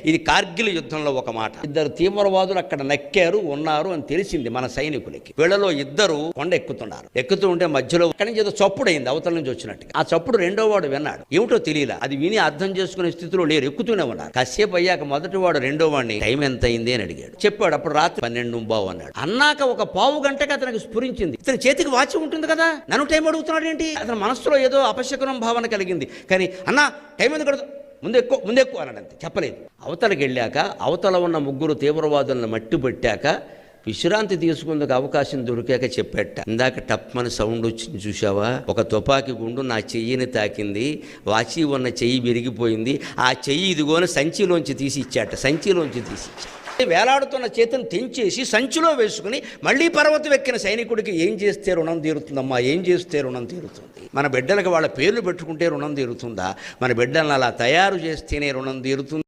ఇది కార్గిల్ యుద్ధంలో ఒక మాట. ఇద్దరు తీవ్రవాదులు అక్కడ నక్కారు ఉన్నారు అని తెలిసింది మన సైనికులకి. వీళ్ళలో ఇద్దరు కొండ ఎక్కుతూ ఉంటే మధ్యలో అక్కడి నుంచి ఏదో చప్పుడు అయింది, అవతల నుంచి వచ్చినట్టుగా. ఆ చప్పుడు రెండో వాడు విన్నాడు, ఏమిటో తెలియలా. అది విని అర్థం చేసుకునే స్థితిలో లేరు, ఎక్కుతూనే ఉన్నారు. కాసేపు అయ్యాక మొదటి వాడు రెండో వాడిని టైం ఎంత అయింది అని అడిగాడు. చెప్పాడు, అప్పుడు రాత్రి 12:15 అన్నాడు. అన్నాక ఒక పావు గంటకి అతనికి స్ఫురించింది, ఇతని చేతికి వాచి ఉంటుంది కదా, నన్ను టైం అడుగుతున్నాడు ఏంటి. అతని మనసులో ఏదో అపశకునం భావన కలిగింది. కానీ అన్నా టైం ఎందుకు అడుగుతా, ముందెక్కువ అన్నాడంతే, చెప్పలేదు. అవతలకి వెళ్ళాక అవతల ఉన్న ముగ్గురు తీవ్రవాదులను మట్టి పెట్టాక విశ్రాంతి తీసుకుందుకు అవకాశం దొరికాక చెప్పేట, ఇందాక టప్మని సౌండ్ వచ్చింది చూసావా, ఒక తుపాకీ గుండు నా చెయ్యిని తాకింది, వాచి ఉన్న చెయ్యి విరిగిపోయింది, ఆ చెయ్యి ఇదిగోని సంచిలోంచి తీసి ఇచ్చాట. వేలాడుతున్న చేతిని తెంచేసి సంచిలో వేసుకుని మళ్ళీ పర్వతం ఎక్కిన సైనికుడికి ఏం చేస్తే రుణం తీరుతుందమ్మా, ఏం చేస్తే రుణం తీరుతుంది? మన బిడ్డలకు వాళ్ళ పేర్లు పెట్టుకుంటే రుణం తీరుతుందా? మన బిడ్డలను అలా తయారు చేస్తేనే రుణం తీరుతుంది.